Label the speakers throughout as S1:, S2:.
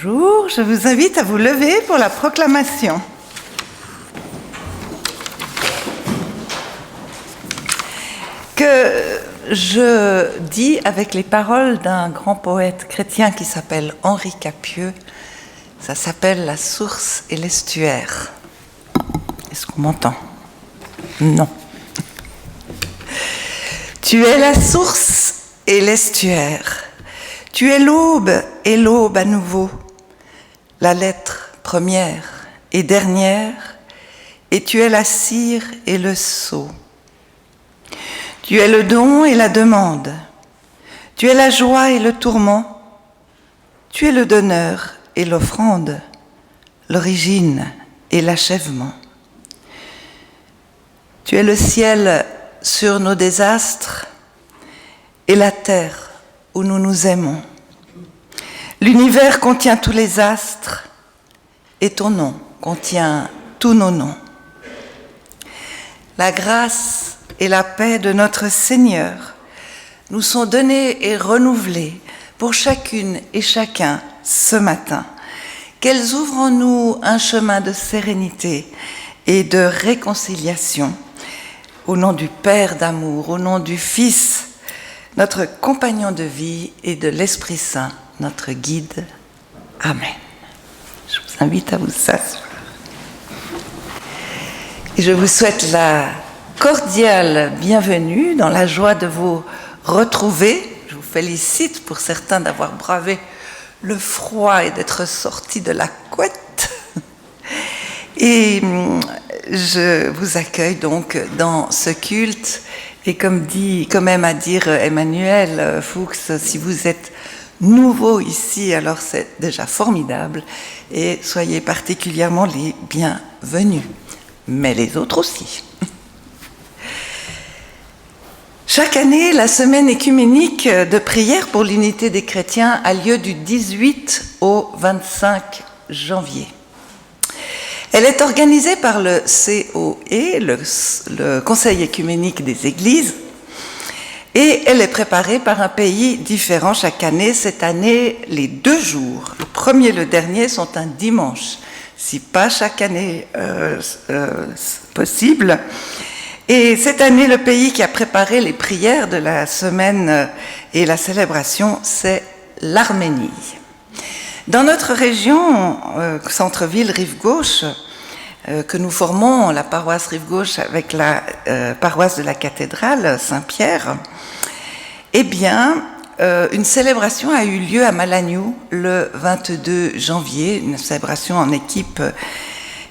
S1: Bonjour, je vous invite à vous lever pour la proclamation. Que je dis avec les paroles d'un grand poète chrétien qui s'appelle Henri Capieux. Ça s'appelle « La source et l'estuaire ». Est-ce qu'on m'entend? Non. Tu es la source et l'estuaire. Tu es l'aube et l'aube à nouveau, la lettre première et dernière, et tu es la cire et le sceau. Tu es le don et la demande, tu es la joie et le tourment, tu es le donneur et l'offrande, l'origine et l'achèvement. Tu es le ciel sur nos désastres et la terre où nous nous aimons. L'univers contient tous les astres et ton nom contient tous nos noms. La grâce et la paix de notre Seigneur nous sont données et renouvelées pour chacune et chacun ce matin. Qu'elles ouvrent en nous un chemin de sérénité et de réconciliation. Au nom du Père d'amour, au nom du Fils, notre compagnon de vie, et de l'Esprit Saint, notre guide. Amen. Je vous invite à vous asseoir. Et je vous souhaite la cordiale bienvenue dans la joie de vous retrouver. Je vous félicite pour certains d'avoir bravé le froid et d'être sortis de la couette. Et je vous accueille donc dans ce culte. Et comme aime à dire Emmanuel Fuchs, si vous êtes nouveau ici, alors c'est déjà formidable. Et soyez particulièrement les bienvenus, mais les autres aussi. Chaque année, la semaine écuménique de prière pour l'unité des chrétiens a lieu du 18 au 25 janvier. Elle est organisée par le COE, le Conseil écuménique des Églises, et elle est préparée par un pays différent chaque année. Cette année, les 2 jours, le premier et le dernier, sont un dimanche, si pas chaque année possible. Et cette année, le pays qui a préparé les prières de la semaine et la célébration, c'est l'Arménie. Dans notre région, centre-ville, rive gauche, que nous formons, la paroisse rive gauche avec la paroisse de la cathédrale Saint-Pierre, eh bien, une célébration a eu lieu à Malagnou le 22 janvier, une célébration en équipe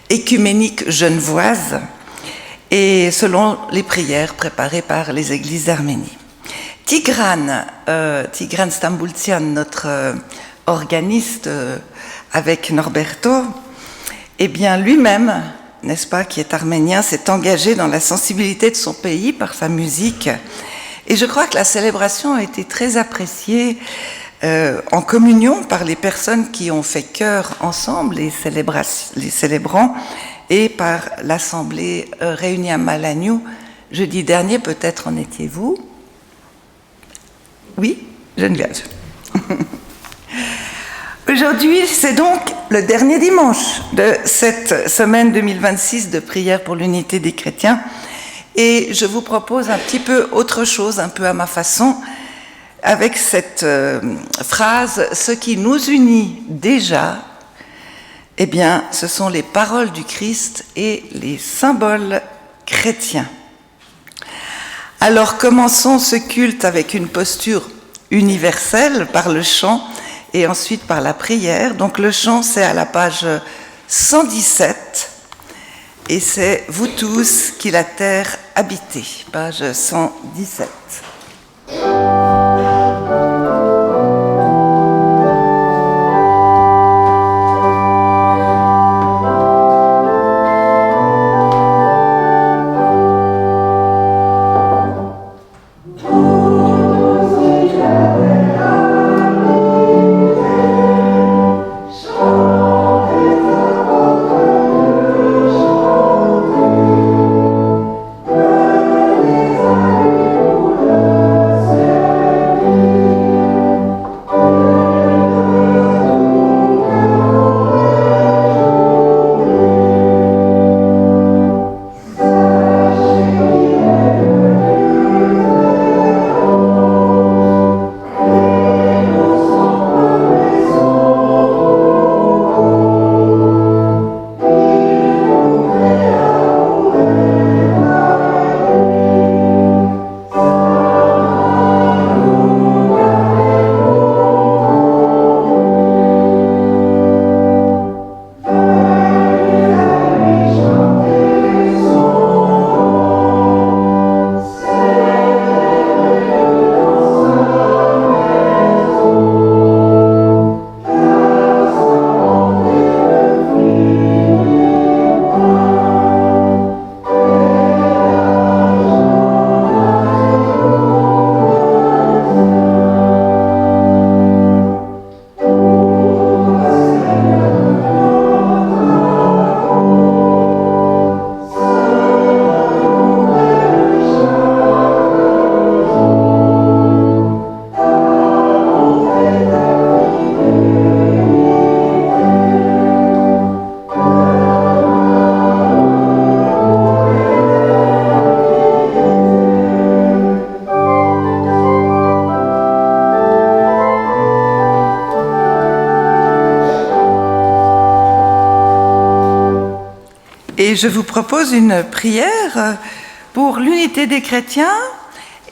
S1: écuménique genevoise, et selon les prières préparées par les églises d'Arménie. Tigran Stamboultian, notre organiste avec Norberto, eh bien lui-même, n'est-ce pas, qui est arménien, s'est engagé dans la sensibilité de son pays par sa musique. Et je crois que la célébration a été très appréciée en communion par les personnes qui ont fait chœur ensemble, les célébrants, et par l'assemblée réunie à Malagnou. Jeudi dernier, peut-être en étiez-vous? Oui, Geneviève. Aujourd'hui, c'est donc le dernier dimanche de cette semaine 2026 de prière pour l'unité des chrétiens. Et je vous propose un petit peu autre chose, un peu à ma façon, avec cette phrase « Ce qui nous unit déjà », eh bien, ce sont les paroles du Christ et les symboles chrétiens. Alors, commençons ce culte avec une posture universelle par le chant, et ensuite par la prière. Donc le chant, c'est à la page 117, et c'est « Vous tous qui la terre habitez », page 117. Et je vous propose une prière pour l'unité des chrétiens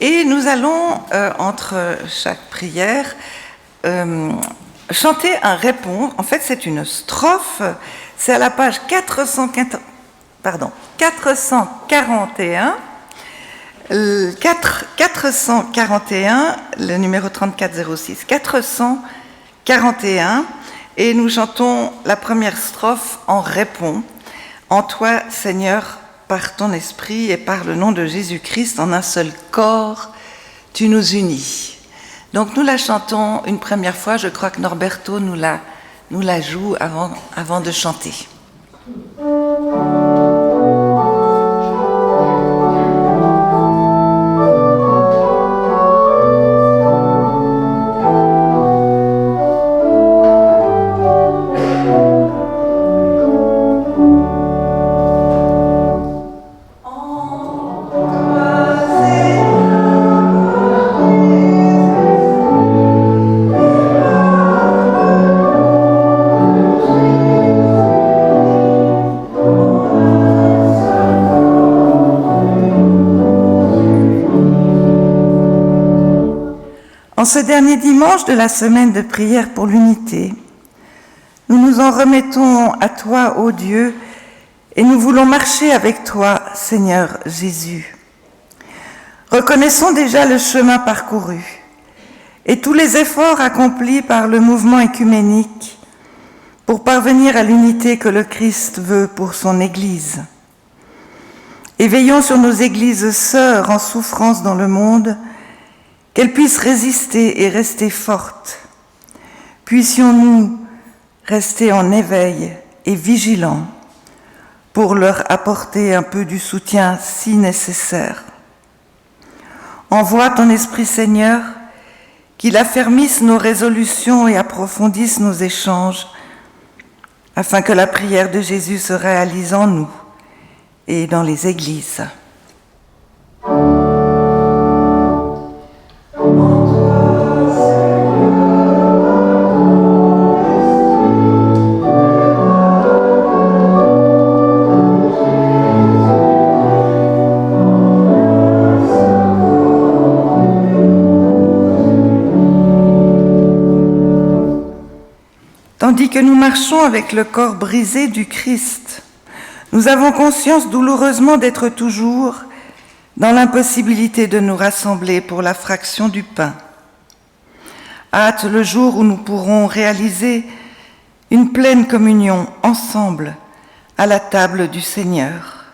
S1: et nous allons, entre chaque prière, chanter un répond. En fait, c'est une strophe, c'est à la page 441, le numéro 3406, 441, et nous chantons la première strophe en répond. En toi, Seigneur, par ton esprit et par le nom de Jésus-Christ, en un seul corps, tu nous unis. Donc nous la chantons une première fois, je crois que Norberto nous la joue avant de chanter. En ce dernier dimanche de la semaine de prière pour l'unité, nous nous en remettons à toi, ô Dieu, et nous voulons marcher avec toi, Seigneur Jésus. Reconnaissons déjà le chemin parcouru et tous les efforts accomplis par le mouvement œcuménique pour parvenir à l'unité que le Christ veut pour son Église. Et veillons sur nos églises sœurs en souffrance dans le monde, qu'elles puissent résister et rester fortes. Puissions-nous rester en éveil et vigilants pour leur apporter un peu du soutien si nécessaire. Envoie ton Esprit, Seigneur, qu'il affermisse nos résolutions et approfondisse nos échanges, afin que la prière de Jésus se réalise en nous et dans les églises. Tandis que nous marchons avec le corps brisé du Christ, nous avons conscience douloureusement d'être toujours dans l'impossibilité de nous rassembler pour la fraction du pain. Hâte le jour où nous pourrons réaliser une pleine communion ensemble à la table du Seigneur.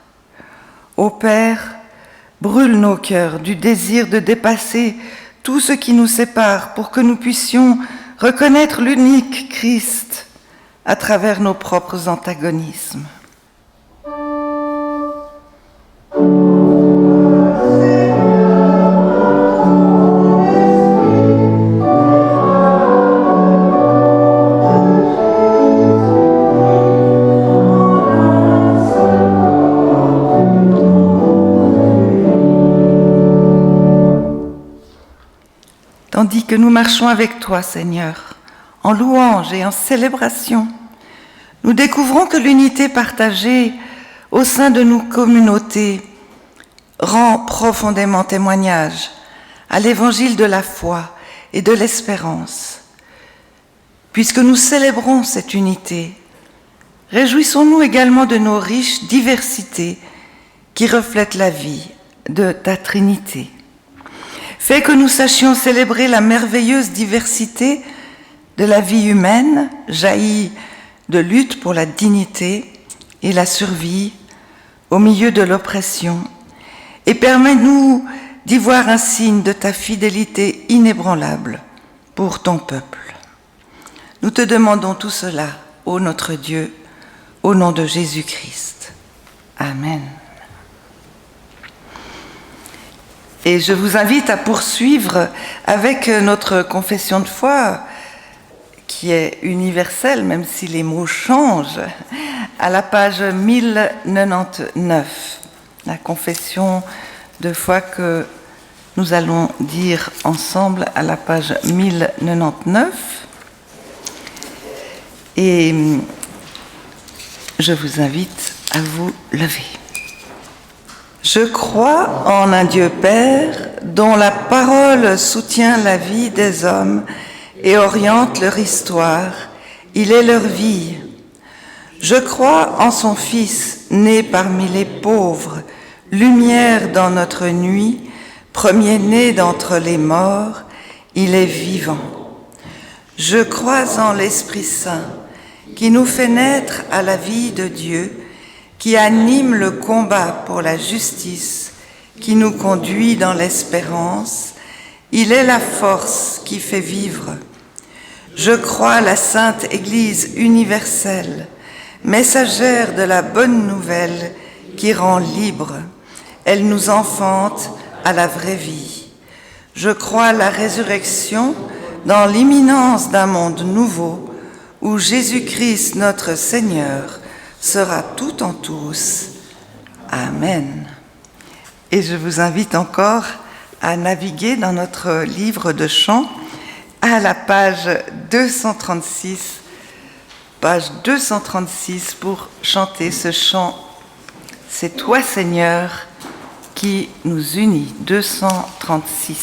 S1: Ô Père, brûle nos cœurs du désir de dépasser tout ce qui nous sépare pour que nous puissions reconnaître l'unique Christ à travers nos propres antagonismes. Tandis que nous marchons avec toi, Seigneur, en louange et en célébration, nous découvrons que l'unité partagée au sein de nos communautés rend profondément témoignage à l'évangile de la foi et de l'espérance. Puisque nous célébrons cette unité, réjouissons-nous également de nos riches diversités qui reflètent la vie de ta Trinité. Fais que nous sachions célébrer la merveilleuse diversité de la vie humaine, jaillie de lutte pour la dignité et la survie au milieu de l'oppression, et permets-nous d'y voir un signe de ta fidélité inébranlable pour ton peuple. Nous te demandons tout cela, ô notre Dieu, au nom de Jésus-Christ. Amen. Et je vous invite à poursuivre avec notre confession de foi, qui est universelle, même si les mots changent, à la page 1099. La confession de foi que nous allons dire ensemble à la page 1099. Et je vous invite à vous lever. Je crois en un Dieu Père dont la parole soutient la vie des hommes et oriente leur histoire. Il est leur vie. Je crois en son Fils, né parmi les pauvres, lumière dans notre nuit, premier-né d'entre les morts, il est vivant. Je crois en l'Esprit Saint, qui nous fait naître à la vie de Dieu, qui anime le combat pour la justice, qui nous conduit dans l'espérance. Il est la force qui fait vivre. Je crois à la Sainte Église universelle, messagère de la bonne nouvelle qui rend libre. Elle nous enfante à la vraie vie. Je crois à la résurrection dans l'imminence d'un monde nouveau où Jésus-Christ notre Seigneur sera tout en tous. Amen. Et je vous invite encore à naviguer dans notre livre de chants à la page 236, pour chanter ce chant « C'est toi Seigneur » qui nous unit. 236.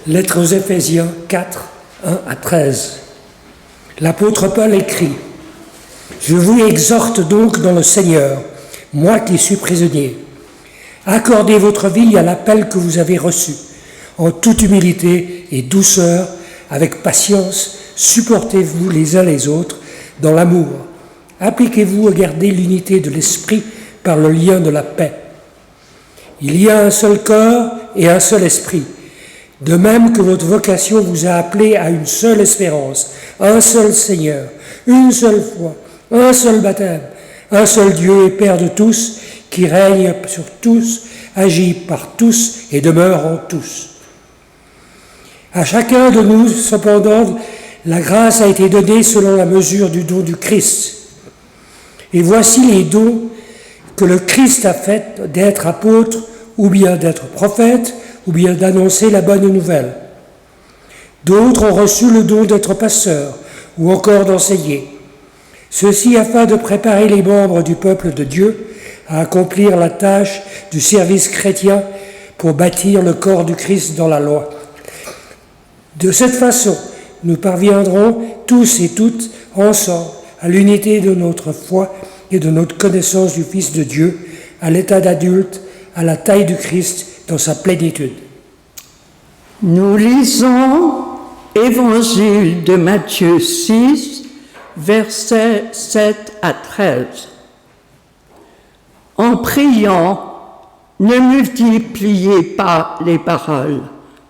S2: Lettre aux Éphésiens 4, 1 à 13. L'apôtre Paul écrit : « Je vous exhorte donc dans le Seigneur, moi qui suis prisonnier. Accordez votre vie à l'appel que vous avez reçu, en toute humilité et douceur, avec patience, supportez-vous les uns les autres dans l'amour. Appliquez-vous à garder l'unité de l'esprit par le lien de la paix. Il y a un seul corps et un seul esprit. De même que votre vocation vous a appelé à une seule espérance, un seul Seigneur, une seule foi, un seul baptême, un seul Dieu et Père de tous, qui règne sur tous agit par tous et demeure en tous. À chacun de nous, cependant, la grâce a été donnée selon la mesure du don du Christ. Et voici les dons que le Christ a fait d'être apôtre, ou bien d'être prophète, ou bien d'annoncer la bonne nouvelle. D'autres ont reçu le don d'être pasteurs, ou encore d'enseigner. Ceci afin de préparer les membres du peuple de Dieu à accomplir la tâche du service chrétien pour bâtir le corps du Christ dans la loi. De cette façon, nous parviendrons tous et toutes ensemble à l'unité de notre foi et de notre connaissance du Fils de Dieu, à l'état d'adulte, à la taille du Christ dans sa plénitude.
S3: Nous lisons Évangile de Matthieu 6, versets 7 à 13. En priant, ne multipliez pas les paroles,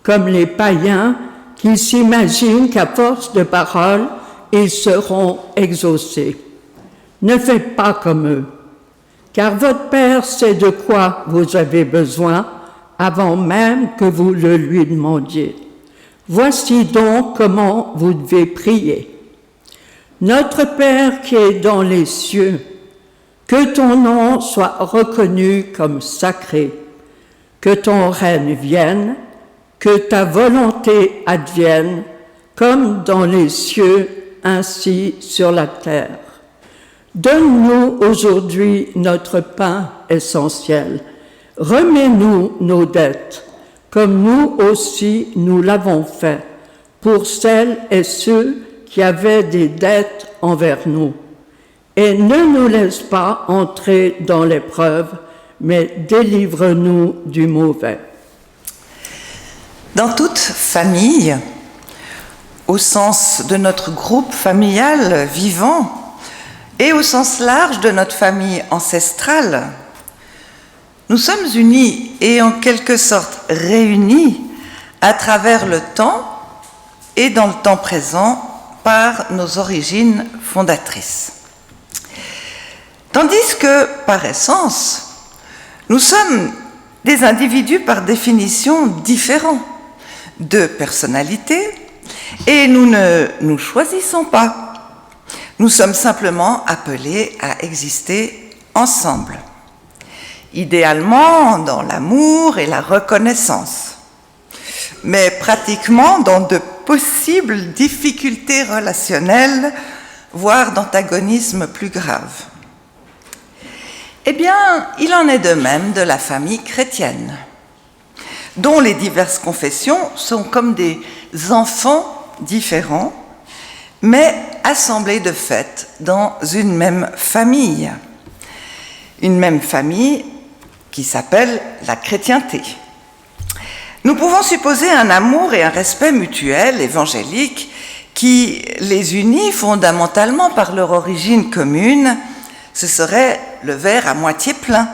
S3: comme les païens qui s'imaginent qu'à force de paroles, ils seront exaucés. Ne faites pas comme eux, car votre Père sait de quoi vous avez besoin avant même que vous le lui demandiez. Voici donc comment vous devez prier. Notre Père qui est dans les cieux, que ton nom soit reconnu comme sacré, que ton règne vienne, que ta volonté advienne, comme dans les cieux, ainsi sur la terre. Donne-nous aujourd'hui notre pain essentiel. Remets-nous nos dettes, comme nous aussi nous l'avons fait, pour celles et ceux qui avaient des dettes envers nous. Et ne nous laisse pas entrer dans l'épreuve, mais délivre-nous du mauvais.
S1: Dans toute famille, au sens de notre groupe familial vivant, et au sens large de notre famille ancestrale, nous sommes unis et en quelque sorte réunis à travers le temps et dans le temps présent par nos origines fondatrices. Tandis que, par essence, nous sommes des individus par définition différents, de personnalité, et nous ne nous choisissons pas. Nous sommes simplement appelés à exister ensemble, idéalement dans l'amour et la reconnaissance, mais pratiquement dans de possibles difficultés relationnelles, voire d'antagonisme plus grave. Eh bien, il en est de même de la famille chrétienne, dont les diverses confessions sont comme des enfants différents, mais assemblés de fait dans une même famille qui s'appelle la chrétienté. Nous pouvons supposer un amour et un respect mutuel évangélique qui les unit fondamentalement par leur origine commune. Ce serait le verre à moitié plein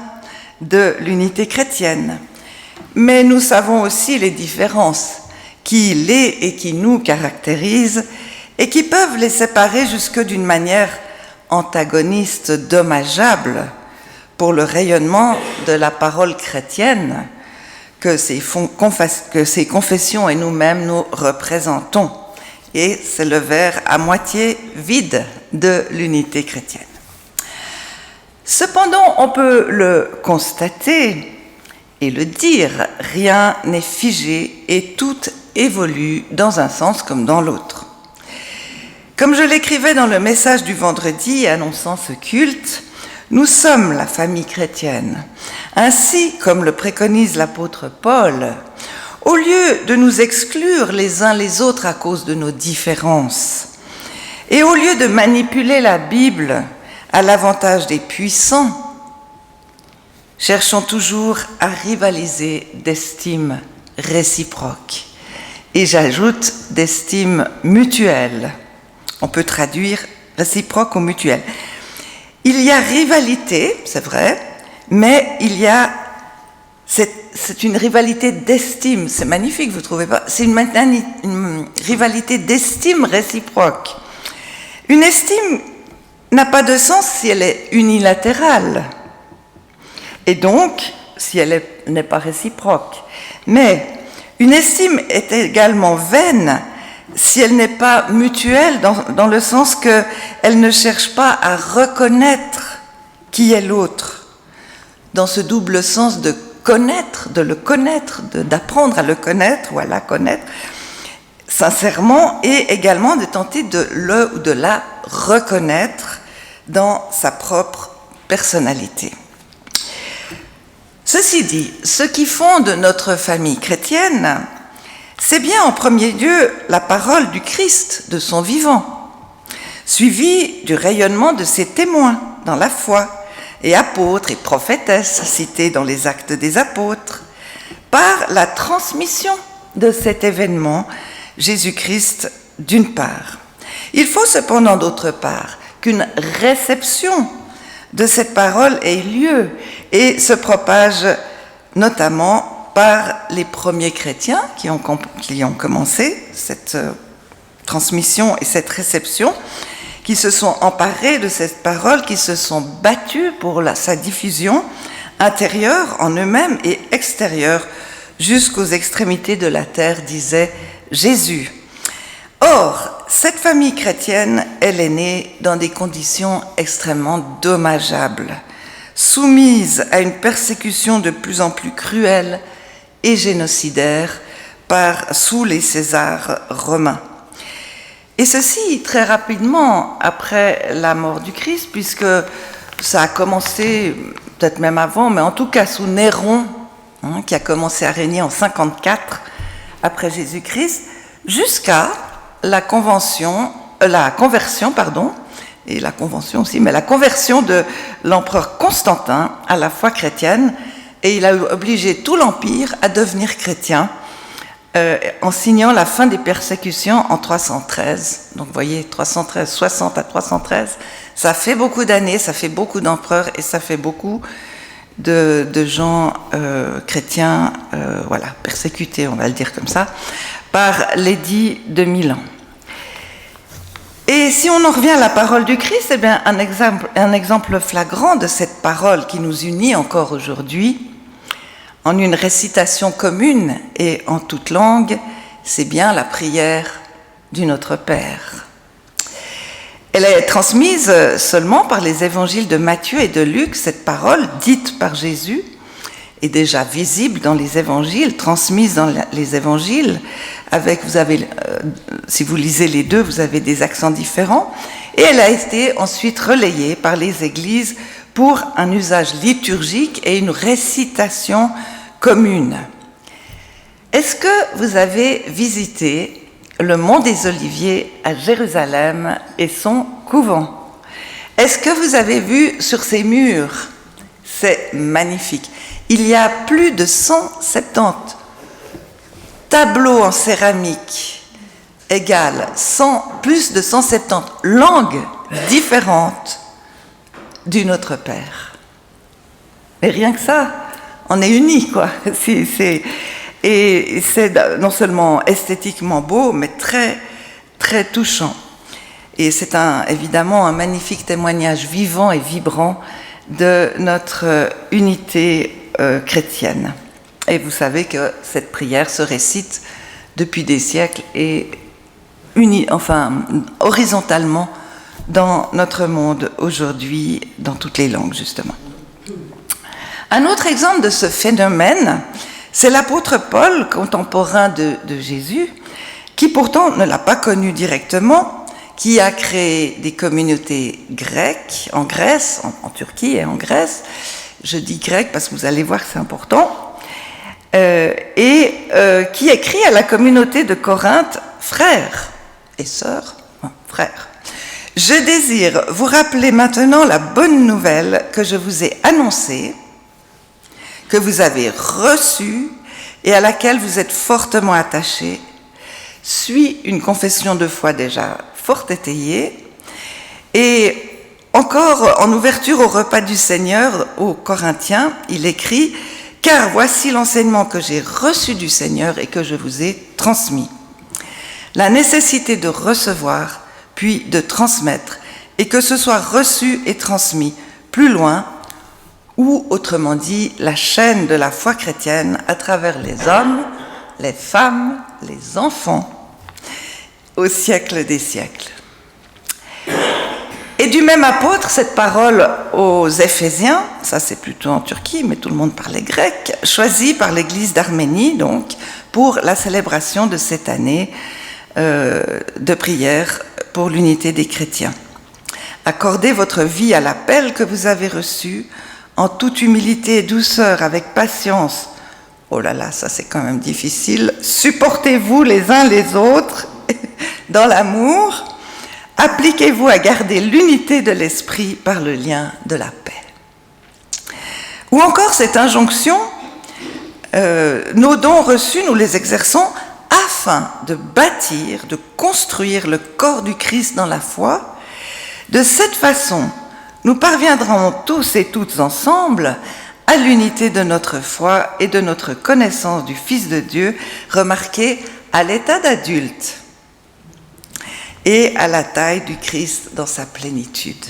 S1: de l'unité chrétienne. Mais nous savons aussi les différences qui les et qui nous caractérisent et qui peuvent les séparer jusque d'une manière antagoniste dommageable pour le rayonnement de la parole chrétienne que ces confessions et nous-mêmes nous représentons. Et c'est le verre à moitié vide de l'unité chrétienne. Cependant, on peut le constater et le dire, rien n'est figé et tout évolue dans un sens comme dans l'autre. Comme je l'écrivais dans le message du vendredi annonçant ce culte, nous sommes la famille chrétienne. Ainsi, comme le préconise l'apôtre Paul, au lieu de nous exclure les uns les autres à cause de nos différences, et au lieu de manipuler la Bible à l'avantage des puissants, cherchons toujours à rivaliser d'estime réciproque. Et j'ajoute d'estime mutuelle. On peut traduire réciproque ou mutuelle. Il y a rivalité, c'est vrai, mais c'est une rivalité d'estime. C'est magnifique, vous ne trouvez pas? C'est une rivalité d'estime réciproque. Une estime n'a pas de sens si elle est unilatérale. Et donc, si elle n'est pas réciproque. Mais une estime est également vaine si elle n'est pas mutuelle, dans le sens qu'elle ne cherche pas à reconnaître qui est l'autre, dans ce double sens de connaître, de le connaître, d'apprendre à le connaître ou à la connaître sincèrement, et également de tenter de le ou de la reconnaître dans sa propre personnalité. Ceci dit, ce qui fonde notre famille chrétienne, c'est bien en premier lieu la parole du Christ, de son vivant, suivie du rayonnement de ses témoins dans la foi, et apôtres et prophétesses cités dans les Actes des Apôtres, par la transmission de cet événement, Jésus-Christ d'une part. Il faut cependant d'autre part qu'une réception de cette parole ait lieu et se propage notamment par les premiers chrétiens qui ont commencé cette transmission et cette réception, qui se sont emparés de cette parole, qui se sont battus pour sa diffusion intérieure en eux-mêmes et extérieure jusqu'aux extrémités de la terre, disait Jésus. Or, cette famille chrétienne, elle est née dans des conditions extrêmement dommageables, soumise à une persécution de plus en plus cruelle et génocidaire sous les Césars romains. Et ceci très rapidement après la mort du Christ, puisque ça a commencé, peut-être même avant, mais en tout cas sous Néron, qui a commencé à régner en 54 après Jésus-Christ, jusqu'à la conversion, et la convention aussi, mais la conversion de l'empereur Constantin à la foi chrétienne, et il a obligé tout l'Empire à devenir chrétien, en signant la fin des persécutions en 313. Donc vous voyez, 313, 60 à 313, ça fait beaucoup d'années, ça fait beaucoup d'empereurs, et ça fait beaucoup de gens chrétiens, persécutés, on va le dire comme ça, par l'édit de Milan. Et si on en revient à la parole du Christ, eh bien, un exemple flagrant de cette parole qui nous unit encore aujourd'hui, en une récitation commune et en toute langue, c'est bien la prière du Notre Père. Elle est transmise seulement par les évangiles de Matthieu et de Luc. Cette parole, dite par Jésus, est déjà visible dans les évangiles, transmise dans les évangiles, si vous lisez les deux, vous avez des accents différents, et elle a été ensuite relayée par les églises pour un usage liturgique et une récitation commune. Est-ce que vous avez visité le Mont des Oliviers à Jérusalem et son couvent? Est-ce que vous avez vu sur ces murs? C'est magnifique. Il y a plus de 170 tableaux en céramique égale plus de 170 langues différentes du Notre Père. Et rien que ça, on est unis, quoi. Et c'est non seulement esthétiquement beau, mais très, très touchant. Et c'est évidemment un magnifique témoignage vivant et vibrant de notre unité chrétienne. Et vous savez que cette prière se récite depuis des siècles et horizontalement dans notre monde aujourd'hui, dans toutes les langues justement. Un autre exemple de ce phénomène, c'est l'apôtre Paul, contemporain de Jésus, qui pourtant ne l'a pas connu directement, qui a créé des communautés grecques en Grèce, en Turquie et en Grèce. Je dis grec parce que vous allez voir que c'est important. Qui écrit à la communauté de Corinthe, frères et sœurs, frères, je désire vous rappeler maintenant la bonne nouvelle que je vous ai annoncée, que vous avez reçue et à laquelle vous êtes fortement attachés, suit une confession de foi déjà fort étayée, et encore en ouverture au repas du Seigneur aux Corinthiens, il écrit « Car voici l'enseignement que j'ai reçu du Seigneur et que je vous ai transmis. La nécessité de recevoir, puis de transmettre, et que ce soit reçu et transmis plus loin, ou autrement dit, la chaîne de la foi chrétienne à travers les hommes, les femmes, les enfants, au siècle des siècles. Et du même apôtre, cette parole aux Éphésiens, ça c'est plutôt en Turquie, mais tout le monde parlait grec, choisie par l'Église d'Arménie, donc, pour la célébration de cette année de prière pour l'unité des chrétiens. Accordez votre vie à l'appel que vous avez reçu, en toute humilité et douceur, avec patience. Oh là là, ça c'est quand même difficile. Supportez-vous les uns les autres dans l'amour. Appliquez-vous à garder l'unité de l'esprit par le lien de la paix. Ou encore cette injonction, nos dons reçus, nous les exerçons afin de bâtir, de construire le corps du Christ dans la foi. De cette façon, nous parviendrons tous et toutes ensemble à l'unité de notre foi et de notre connaissance du Fils de Dieu, remarquée à l'état d'adulte, et à la taille du Christ dans sa plénitude.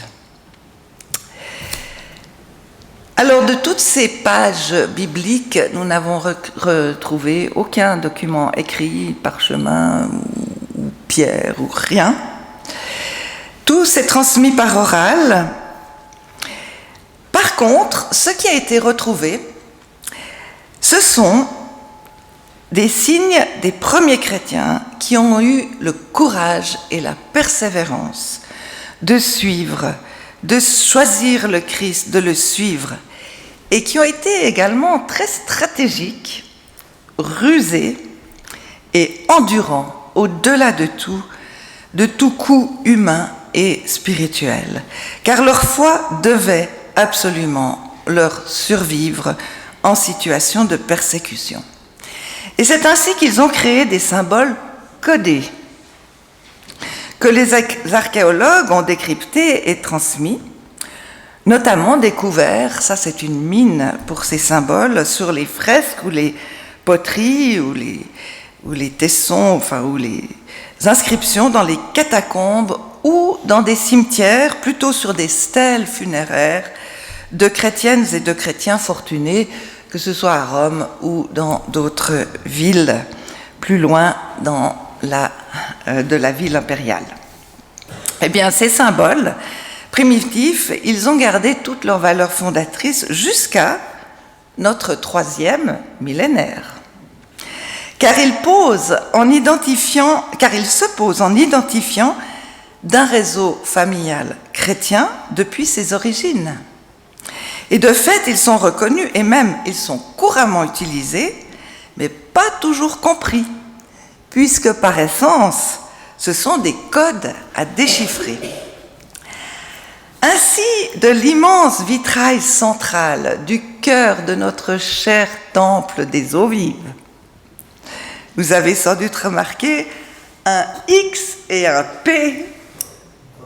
S1: Alors, de toutes ces pages bibliques, nous n'avons retrouvé aucun document écrit, parchemin ou pierre ou rien. Tout s'est transmis par oral. Par contre, ce qui a été retrouvé, ce sont des signes des premiers chrétiens qui ont eu le courage et la persévérance de suivre, de choisir le Christ, de le suivre, et qui ont été également très stratégiques, rusés et endurants au-delà de tout coup humain et spirituel, car leur foi devait absolument leur survivre en situation de persécution. Et c'est ainsi qu'ils ont créé des symboles codés, que les archéologues ont décryptés et transmis, notamment découverts, ça c'est une mine pour ces symboles, sur les fresques ou les poteries ou les tessons, enfin, ou les inscriptions dans les catacombes ou dans des cimetières, plutôt sur des stèles funéraires de chrétiennes et de chrétiens fortunés, que ce soit à Rome ou dans d'autres villes plus loin de la ville impériale. Eh bien, ces symboles primitifs, ils ont gardé toute leur valeur fondatrice jusqu'à notre 3e millénaire. Car ils se posent en identifiant d'un réseau familial chrétien depuis ses origines. Et de fait, ils sont reconnus et même ils sont couramment utilisés, mais pas toujours compris, puisque par essence, ce sont des codes à déchiffrer. Ainsi, de l'immense vitrail central du cœur de notre cher temple des eaux vives, vous avez sans doute remarqué un X et un P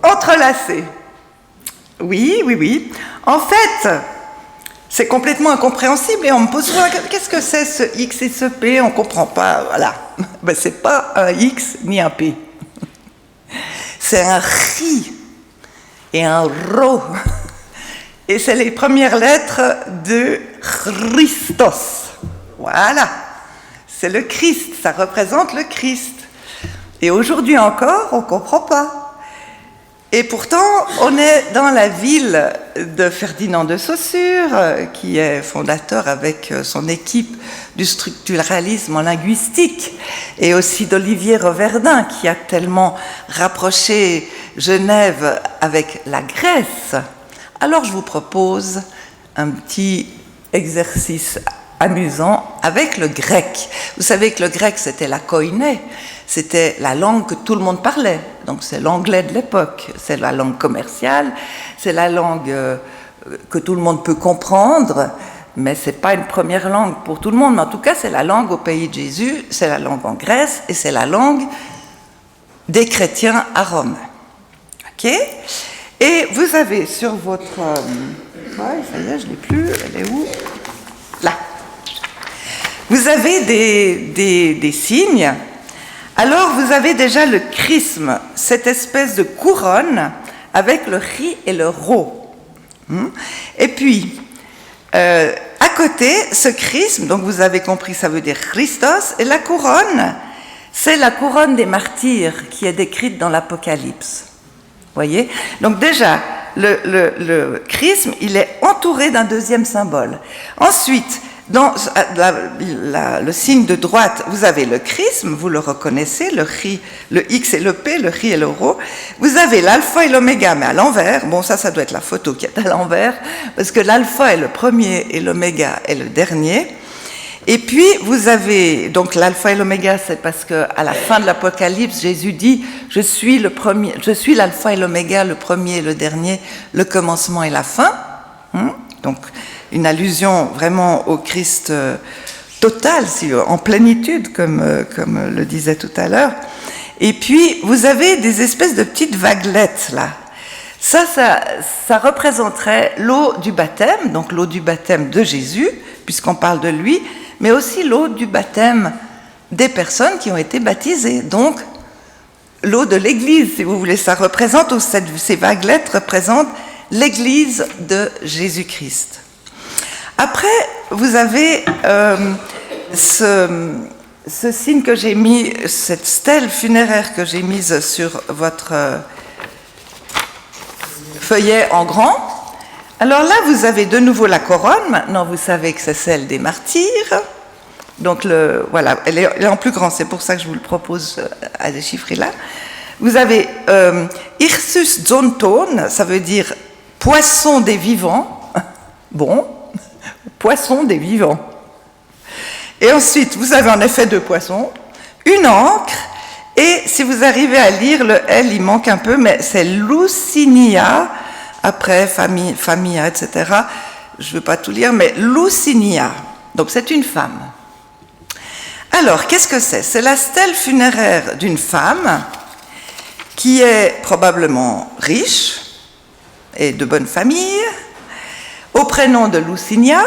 S1: entrelacés. Oui. En fait, c'est complètement incompréhensible et on me pose souvent qu'est-ce que c'est ce X et ce P? On ne comprend pas. Voilà. Ben, ce n'est pas un X ni un P. C'est un RI et un RO. Et c'est les premières lettres de Christos. Voilà. C'est le Christ, ça représente le Christ. Et aujourd'hui encore, on ne comprend pas. Et pourtant, on est dans la ville de Ferdinand de Saussure, qui est fondateur avec son équipe du structuralisme en linguistique, et aussi d'Olivier Reverdin, qui a tellement rapproché Genève avec la Grèce. Alors je vous propose un petit exercice amusant avec le grec. Vous savez que le grec, c'était la koiné, c'était la langue que tout le monde parlait. Donc c'est l'anglais de l'époque, c'est la langue commerciale, c'est la langue que tout le monde peut comprendre, mais ce n'est pas une première langue pour tout le monde. Mais en tout cas, c'est la langue au pays de Jésus, c'est la langue en Grèce et c'est la langue des chrétiens à Rome. Ok ? Et vous avez sur votre... Ouais, ça y est, je ne l'ai plus, elle est où ? Là. Vous avez des signes. Alors, vous avez déjà le chrisme, cette espèce de couronne avec le ri et le ro. Et puis, À côté, ce chrisme, donc vous avez compris, ça veut dire Christos, et la couronne, c'est la couronne des martyrs qui est décrite dans l'Apocalypse. Voyez? Donc déjà, le chrisme, il est entouré d'un deuxième symbole. Ensuite, dans le signe de droite, vous avez le chrisme, vous le reconnaissez, le X et le P, le ri et le rho. Vous avez l'alpha et l'oméga, mais à l'envers. Bon, ça doit être la photo qui est à l'envers, parce que l'alpha est le premier et l'oméga est le dernier. Et puis, vous avez, donc l'alpha et l'oméga, c'est parce qu'à la fin de l'Apocalypse, Jésus dit « Je suis l'alpha et l'oméga, le premier et le dernier, le commencement et la fin. » Donc, une allusion vraiment au Christ total, en plénitude, comme le disait tout à l'heure. Et puis, vous avez des espèces de petites vaguelettes, là. Ça représenterait l'eau du baptême, donc l'eau du baptême de Jésus, puisqu'on parle de lui, mais aussi l'eau du baptême des personnes qui ont été baptisées. Donc, l'eau de l'Église, si vous voulez, ça représente, ces vaguelettes représentent l'Église de Jésus-Christ. Après, vous avez ce signe que j'ai mis, cette stèle funéraire que j'ai mise sur votre feuillet en grand. Alors là, vous avez de nouveau la couronne. Maintenant, vous savez que c'est celle des martyrs. Donc, voilà, elle est en plus grand. C'est pour ça que je vous le propose à déchiffrer là. Vous avez Hirsus Zonton, ça veut dire poisson des vivants. Bon, poisson des vivants. Et ensuite, vous avez en effet deux poissons, une ancre, et si vous arrivez à lire le L, il manque un peu, mais c'est Lousinia, après Famia, etc. Je ne veux pas tout lire, mais Lousinia. Donc c'est une femme. Alors, qu'est-ce que c'est? C'est la stèle funéraire d'une femme qui est probablement riche et de bonne famille, au prénom de Lousinia,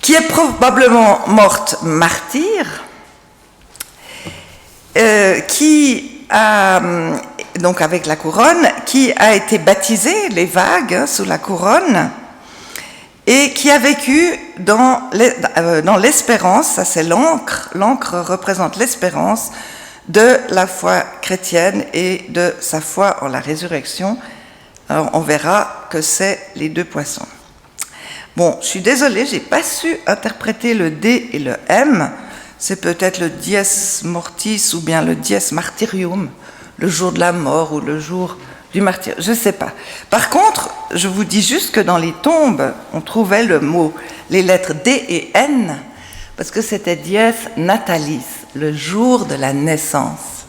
S1: qui est probablement morte martyre, qui a, donc avec la couronne, qui a été baptisée, les vagues, sous la couronne, et qui a vécu dans l'espérance, ça c'est l'encre représente l'espérance de la foi chrétienne et de sa foi en la résurrection. Alors on verra que c'est les deux poissons. Bon, je suis désolée, je n'ai pas su interpréter le D et le M. C'est peut-être le dies mortis ou bien le dies martyrium, le jour de la mort ou le jour du martyr, je ne sais pas. Par contre, je vous dis juste que dans les tombes, on trouvait le mot, les lettres D et N, parce que c'était dies natalis, le jour de la naissance.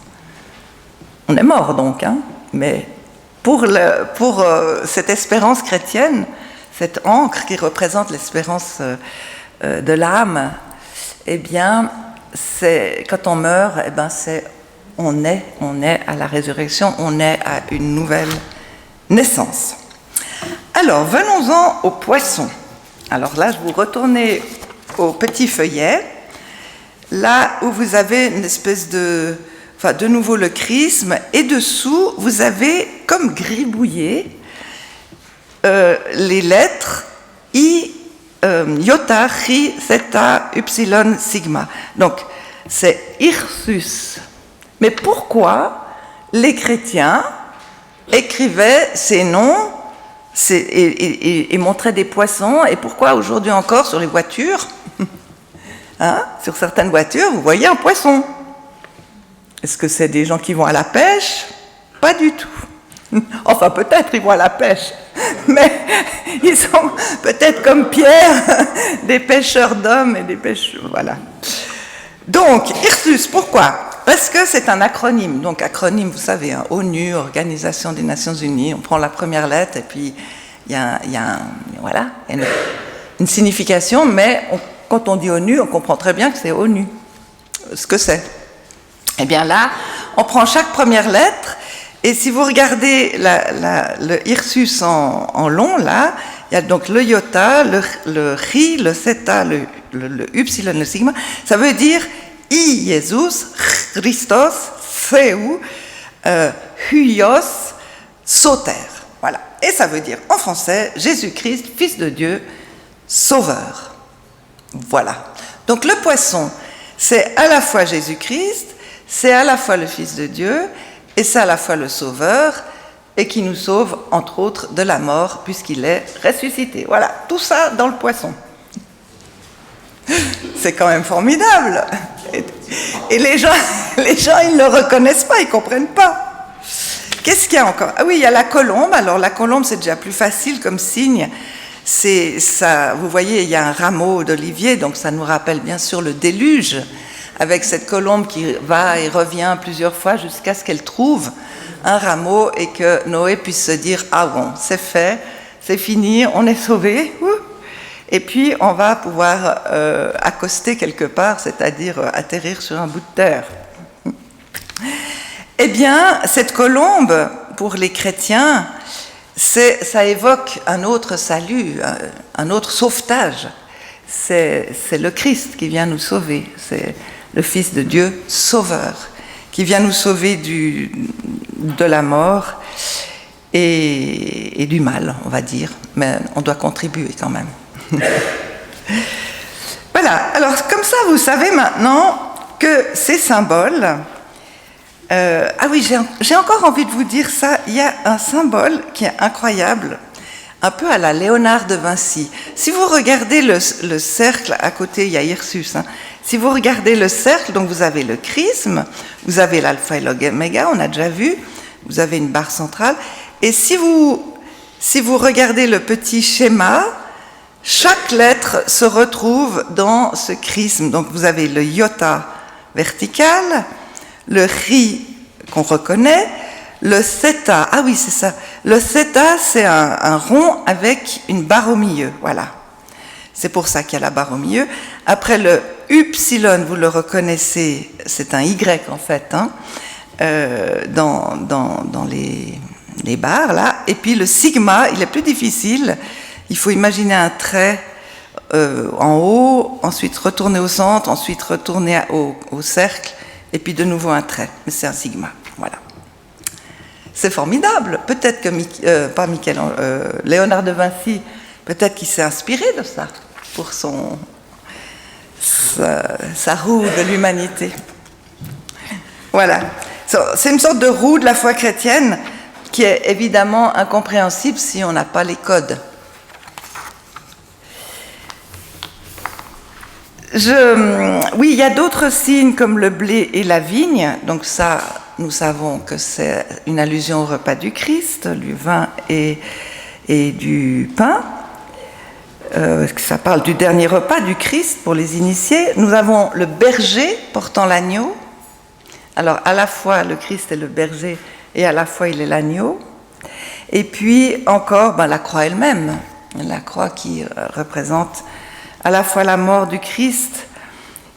S1: On est mort donc, hein, mais pour cette espérance chrétienne, cette encre qui représente l'espérance de l'âme, eh bien, quand on meurt, eh bien, on est à la résurrection, on est à une nouvelle naissance. Alors, venons-en aux poissons. Alors là, je vous retournez au petit feuillet, là où vous avez une espèce de nouveau le chrisme, et dessous, vous avez comme gribouillé les lettres I, iota, chi, theta, upsilon, sigma. Donc, c'est Hirsus. Mais pourquoi les chrétiens écrivaient ces noms et montraient des poissons, et pourquoi aujourd'hui encore sur les voitures, hein, sur certaines voitures, vous voyez un poisson? Est-ce que c'est des gens qui vont à la pêche? Pas du tout. Enfin, peut-être ils vont à la pêche, mais ils sont peut-être comme Pierre, des pêcheurs d'hommes et des pêcheurs... Voilà. Donc, Hirsus, pourquoi? Parce que c'est un acronyme. Donc, acronyme, vous savez, hein, ONU, Organisation des Nations Unies, on prend la première lettre et puis il y a une signification, mais quand on dit ONU, on comprend très bien que c'est ONU. Ce que c'est. Eh bien là, on prend chaque première lettre. Et si vous regardez le Hirsus en long, là, il y a donc le iota, le chi, le theta, le upsilon, le sigma. Ça veut dire I Jesus, Christos, Theu, Huios, Soter. Voilà. Et ça veut dire en français Jésus-Christ, Fils de Dieu, Sauveur. Voilà. Donc le poisson, c'est à la fois Jésus-Christ, c'est à la fois le Fils de Dieu, et c'est à la fois le Sauveur, et qui nous sauve, entre autres, de la mort, puisqu'il est ressuscité. Voilà, tout ça dans le poisson. C'est quand même formidable. Et les gens, ils ne le reconnaissent pas, ils ne comprennent pas. Qu'est-ce qu'il y a encore? Ah oui, il y a la colombe. Alors la colombe, c'est déjà plus facile comme signe. C'est ça, vous voyez, il y a un rameau d'olivier, donc ça nous rappelle bien sûr le déluge, avec cette colombe qui va et revient plusieurs fois jusqu'à ce qu'elle trouve un rameau et que Noé puisse se dire « Ah bon, c'est fait, c'est fini, on est sauvé. » Et puis on va pouvoir accoster quelque part, c'est-à-dire atterrir sur un bout de terre. Eh bien, cette colombe, pour les chrétiens, ça évoque un autre salut, un autre sauvetage. C'est le Christ qui vient nous sauver, c'est le Fils de Dieu sauveur, qui vient nous sauver de la mort et du mal, on va dire, mais on doit contribuer quand même. Voilà, alors comme ça vous savez maintenant que ces symboles... ah oui, j'ai encore envie de vous dire ça, il y a un symbole qui est incroyable, un peu à la Léonard de Vinci. Si vous regardez le cercle à côté, il y a Ursus, hein. Si vous regardez le cercle, donc vous avez le chrisme, vous avez l'alpha et l'oméga, on a déjà vu, vous avez une barre centrale, et si vous regardez le petit schéma, chaque lettre se retrouve dans ce chrisme. Donc vous avez le iota vertical, le ri qu'on reconnaît, le theta, ah oui c'est ça, le theta c'est un rond avec une barre au milieu, voilà. C'est pour ça qu'il y a la barre au milieu. Après le upsilon, vous le reconnaissez, c'est un Y en fait, hein, dans les barres là. Et puis le sigma, il est plus difficile. Il faut imaginer un trait en haut, ensuite retourner au centre, ensuite retourner au cercle, et puis de nouveau un trait. Mais c'est un sigma, voilà. C'est formidable. Peut-être que Léonard de Vinci, peut-être qu'il s'est inspiré de ça pour sa roue de l'humanité. Voilà. C'est une sorte de roue de la foi chrétienne qui est évidemment incompréhensible si on n'a pas les codes. Oui, il y a d'autres signes comme le blé et la vigne. Donc ça, nous savons que c'est une allusion au repas du Christ, du vin et du pain. Ça parle du dernier repas du Christ pour les initiés. Nous avons le berger portant l'agneau. Alors à la fois le Christ est le berger et à la fois il est l'agneau. Et puis encore la croix elle-même, la croix qui représente à la fois la mort du Christ,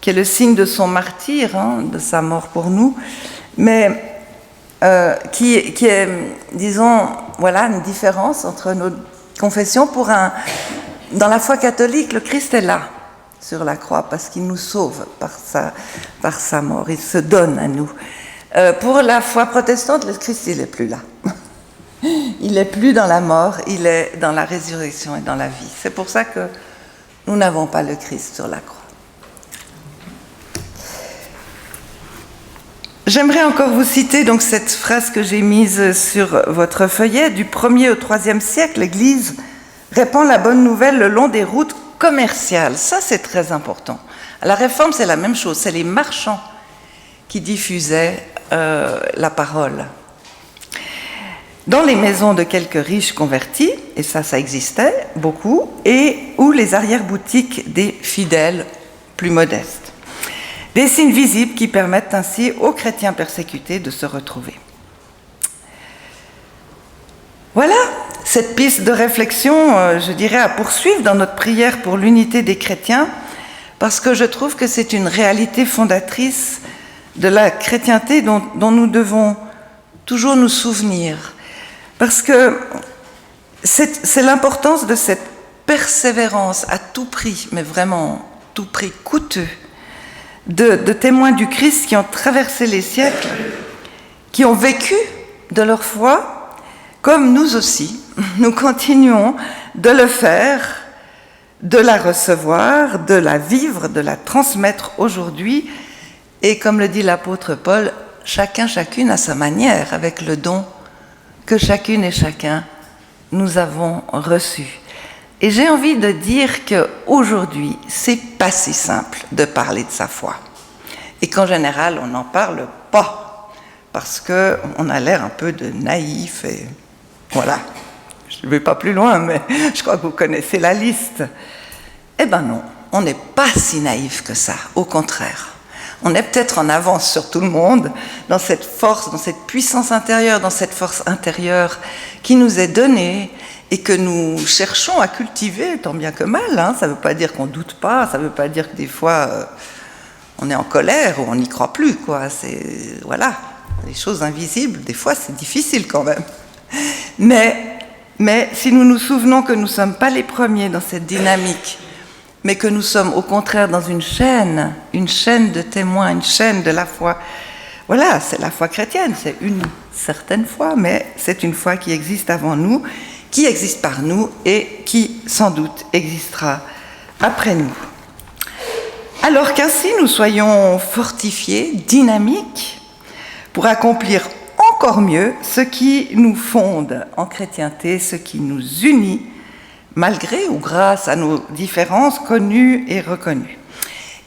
S1: qui est le signe de son martyre, hein, de sa mort pour nous, mais qui est, disons, voilà, une différence entre nos confessions. Dans la foi catholique, le Christ est là, sur la croix, parce qu'il nous sauve par sa mort, il se donne à nous. Pour la foi protestante, le Christ, il n'est plus là. Il n'est plus dans la mort, il est dans la résurrection et dans la vie. C'est pour ça que nous n'avons pas le Christ sur la croix. J'aimerais encore vous citer donc cette phrase que j'ai mise sur votre feuillet. Du 1er au 3e siècle, l'Église répand la bonne nouvelle le long des routes commerciales. Ça, c'est très important. À la Réforme, c'est la même chose. C'est les marchands qui diffusaient la parole. Dans les maisons de quelques riches convertis, et ça existait beaucoup, et ou les arrière-boutiques des fidèles plus modestes. Des signes visibles qui permettent ainsi aux chrétiens persécutés de se retrouver. Voilà cette piste de réflexion, je dirais, à poursuivre dans notre prière pour l'unité des chrétiens, parce que je trouve que c'est une réalité fondatrice de la chrétienté dont nous devons toujours nous souvenir. Parce que c'est l'importance de cette persévérance à tout prix, mais vraiment tout prix coûteux, de témoins du Christ qui ont traversé les siècles, qui ont vécu de leur foi, comme nous aussi, nous continuons de le faire, de la recevoir, de la vivre, de la transmettre aujourd'hui. Et comme le dit l'apôtre Paul, chacun, chacune à sa manière, avec le don que chacune et chacun nous avons reçu. Et j'ai envie de dire qu'aujourd'hui, c'est pas si simple de parler de sa foi. Et qu'en général, on n'en parle pas, parce qu'on a l'air un peu de naïf et voilà. Je ne vais pas plus loin, mais je crois que vous connaissez la liste. Eh ben non, on n'est pas si naïf que ça, au contraire. On est peut-être en avance sur tout le monde dans cette force, dans cette puissance intérieure, dans cette force intérieure qui nous est donnée et que nous cherchons à cultiver tant bien que mal. Hein. Ça ne veut pas dire qu'on ne doute pas, ça ne veut pas dire que des fois on est en colère ou on n'y croit plus, quoi. Voilà, les choses invisibles, des fois c'est difficile quand même. Mais si nous nous souvenons que nous ne sommes pas les premiers dans cette dynamique, mais que nous sommes au contraire dans une chaîne de témoins, une chaîne de la foi. Voilà, c'est la foi chrétienne, c'est une certaine foi, mais c'est une foi qui existe avant nous, qui existe par nous et qui, sans doute, existera après nous. Alors qu'ainsi nous soyons fortifiés, dynamiques, pour accomplir encore mieux ce qui nous fonde en chrétienté, ce qui nous unit, malgré ou grâce à nos différences connues et reconnues.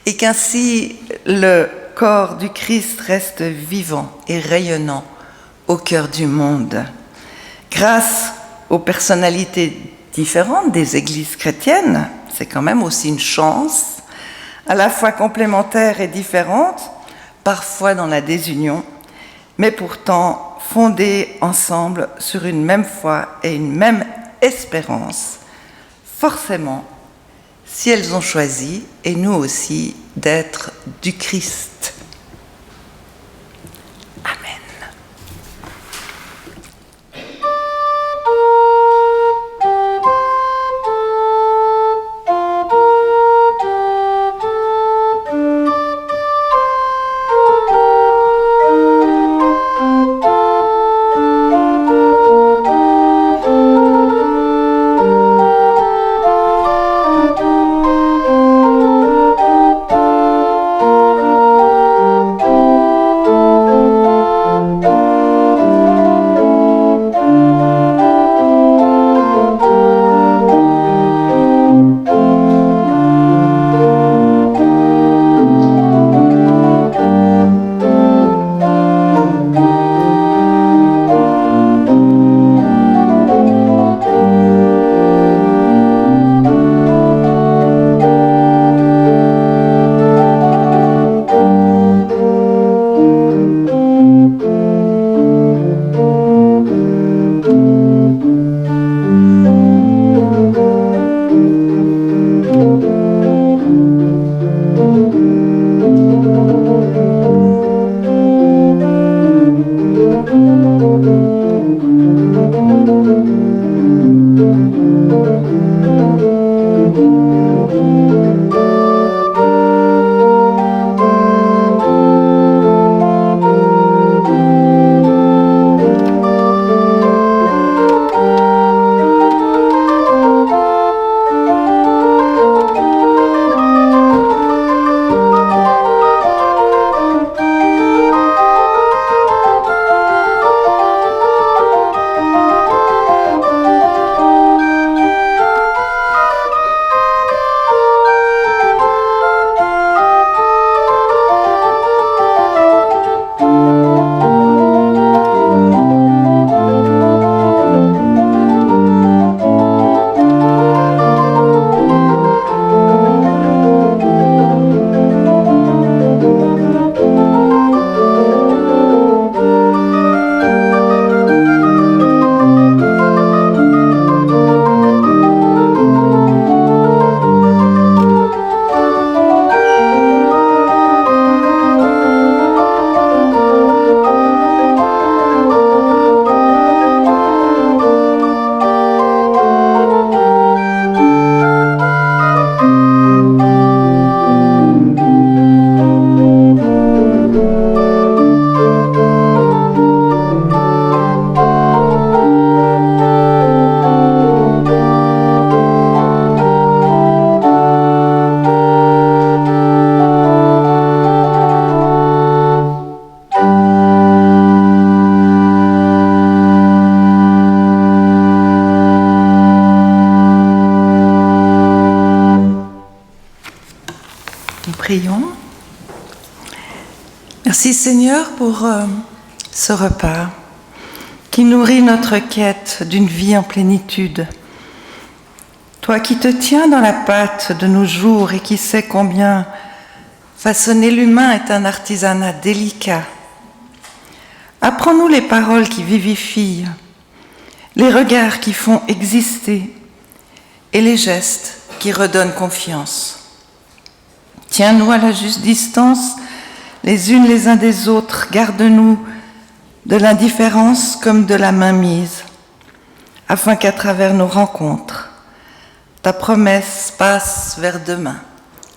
S1: Et qu'ainsi le corps du Christ reste vivant et rayonnant au cœur du monde. Grâce aux personnalités différentes des églises chrétiennes, c'est quand même aussi une chance, à la fois complémentaire et différente, parfois dans la désunion, mais pourtant fondées ensemble sur une même foi et une même espérance. Forcément, si elles ont choisi, et nous aussi, d'être du Christ. Amen. Merci Seigneur pour ce repas qui nourrit notre quête d'une vie en plénitude. Toi qui te tiens dans la pâte de nos jours et qui sais combien façonner l'humain est un artisanat délicat, apprends-nous les paroles qui vivifient, les regards qui font exister et les gestes qui redonnent confiance. Tiens-nous à la juste distance, les unes les uns des autres, garde-nous de l'indifférence comme de la mainmise, afin qu'à travers nos rencontres, ta promesse passe vers demain,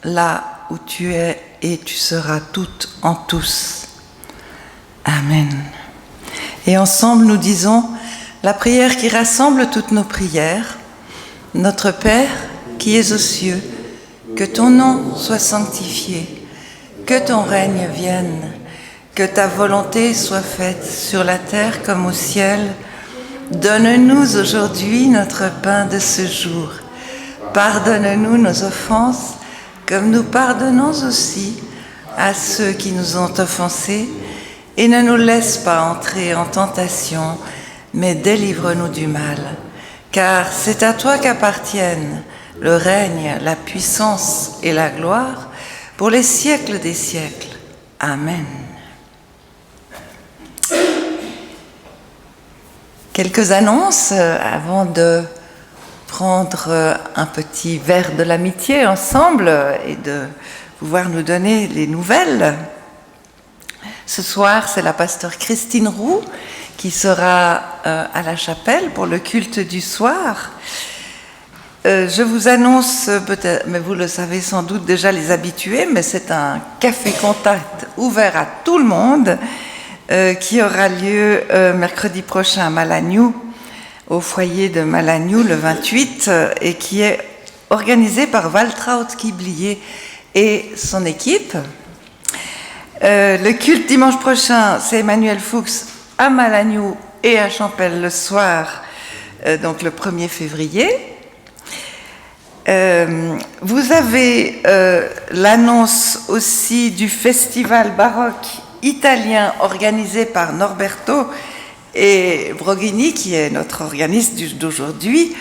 S1: là où tu es et tu seras toutes en tous. Amen. Et ensemble nous disons la prière qui rassemble toutes nos prières. Notre Père qui es aux cieux, que ton nom soit sanctifié, que ton règne vienne, que ta volonté soit faite sur la terre comme au ciel. Donne-nous aujourd'hui notre pain de ce jour. Pardonne-nous nos offenses, comme nous pardonnons aussi à ceux qui nous ont offensés, et ne nous laisse pas entrer en tentation, mais délivre-nous du mal. Car c'est à toi qu'appartiennent le règne, la puissance et la gloire pour les siècles des siècles. Amen. Quelques annonces avant de prendre un petit verre de l'amitié ensemble et de pouvoir nous donner les nouvelles. Ce soir, c'est la pasteure Christine Roux qui sera à la chapelle pour le culte du soir. Je vous annonce, peut-être, mais vous le savez sans doute déjà les habitués, mais c'est un café contact ouvert à tout le monde qui aura lieu mercredi prochain à Malagnou, au foyer de Malagnou le 28, et qui est organisé par Waltraud Kiblier et son équipe. Le culte dimanche prochain, c'est Emmanuel Fuchs à Malagnou et à Champel le soir, donc le 1er février. Vous avez l'annonce aussi du festival baroque italien organisé par Norberto et Broghini, qui est notre organiste d'aujourd'hui.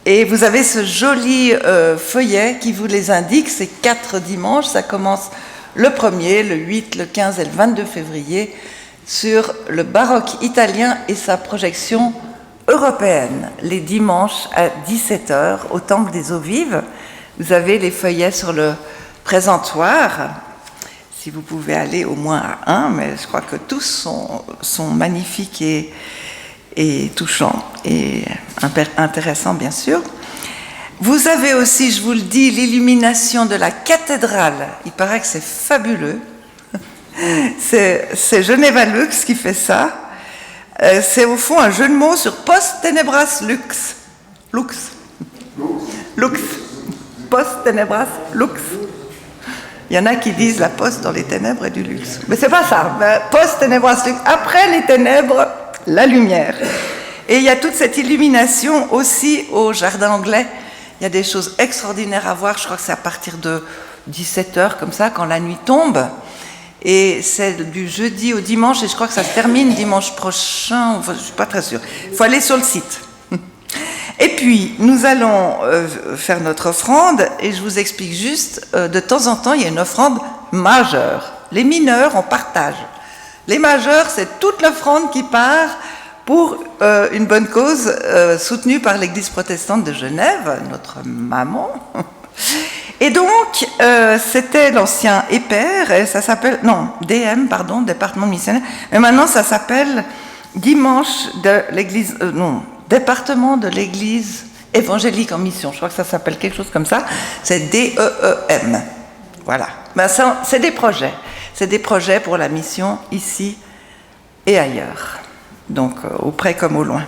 S1: Et vous avez ce joli feuillet qui vous les indique, ces 4 dimanches, ça commence le 1er, le 8, le 15 et le 22 février, sur le baroque italien et sa projection européenne, les dimanches à 17h au Temple des Eaux Vives. Vous avez les feuillets sur le présentoir, si vous pouvez aller au moins à un, mais je crois que tous sont magnifiques et touchants et intéressants, bien sûr. Vous avez aussi, je vous le dis, l'illumination de la cathédrale. Il paraît que c'est fabuleux. C'est Geneva Lux qui fait ça. C'est au fond un jeu de mots sur post tenebras lux. Lux. Lux. Post tenebras lux. Il y en a qui disent la poste dans les ténèbres et du luxe. Mais c'est pas ça. Post tenebras lux. Après les ténèbres, la lumière. Et il y a toute cette illumination aussi au Jardin Anglais. Il y a des choses extraordinaires à voir. Je crois que c'est à partir de 17h, comme ça, quand la nuit tombe. Et c'est du jeudi au dimanche, et je crois que ça se termine dimanche prochain. Enfin, je ne suis pas très sûre. Il faut aller sur le site. Et puis, nous allons faire notre offrande, et je vous explique juste, de temps en temps, il y a une offrande majeure. Les mineurs, on partage. Les majeurs, c'est toute l'offrande qui part pour une bonne cause soutenue par l'Église protestante de Genève, notre maman. Et donc, c'était l'ancien EPER, et ça s'appelle, non, DM, pardon, département missionnaire, mais maintenant ça s'appelle Dimanche de l'Église, département de l'Église évangélique en mission. Je crois que ça s'appelle quelque chose comme ça, c'est DEEM. Voilà. Ben ça, c'est des projets pour la mission ici et ailleurs. Donc, au près comme au loin.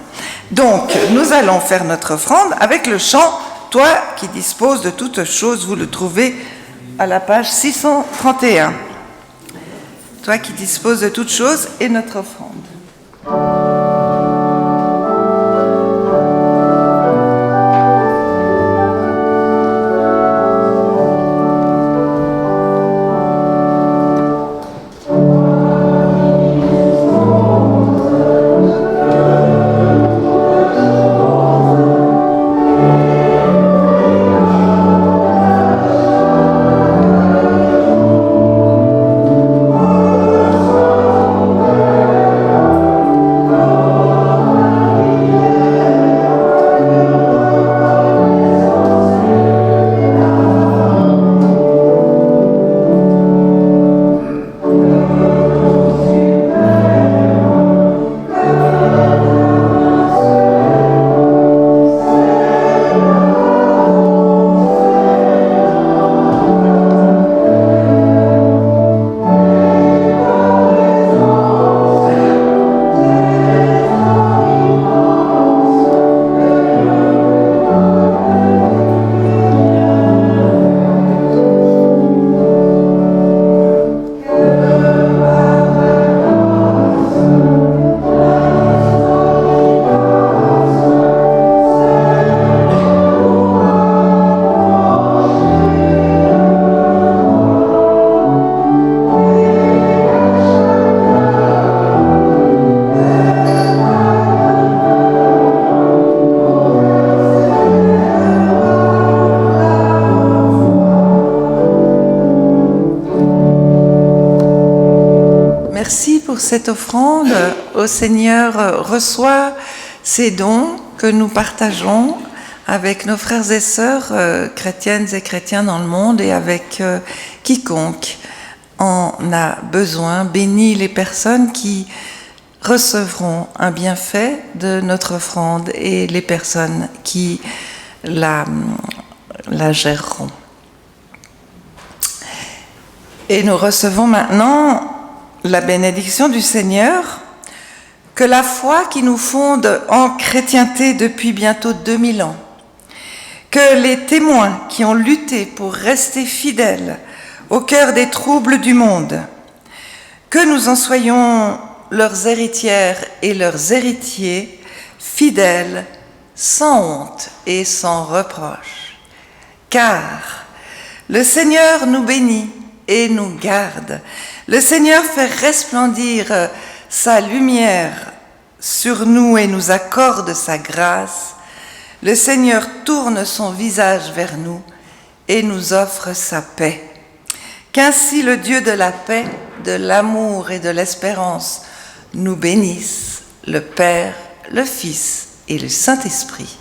S1: Donc, nous allons faire notre offrande avec le chant « Toi qui disposes de toutes choses », vous le trouvez à la page 631. « Toi qui disposes de toutes choses » et notre offrande. pour cette offrande au Seigneur. Reçois ces dons que nous partageons avec nos frères et sœurs chrétiennes et chrétiens dans le monde et avec quiconque en a besoin. Bénis les personnes qui recevront un bienfait de notre offrande et les personnes qui la géreront. Et nous recevons maintenant la bénédiction du Seigneur, que la foi qui nous fonde en chrétienté depuis bientôt 2000 ans, que les témoins qui ont lutté pour rester fidèles au cœur des troubles du monde, que nous en soyons leurs héritières et leurs héritiers, fidèles, sans honte et sans reproche. Car le Seigneur nous bénit et nous garde. Le Seigneur fait resplendir sa lumière sur nous et nous accorde sa grâce. Le Seigneur tourne son visage vers nous et nous offre sa paix. Qu'ainsi le Dieu de la paix, de l'amour et de l'espérance nous bénisse, le Père, le Fils et le Saint-Esprit.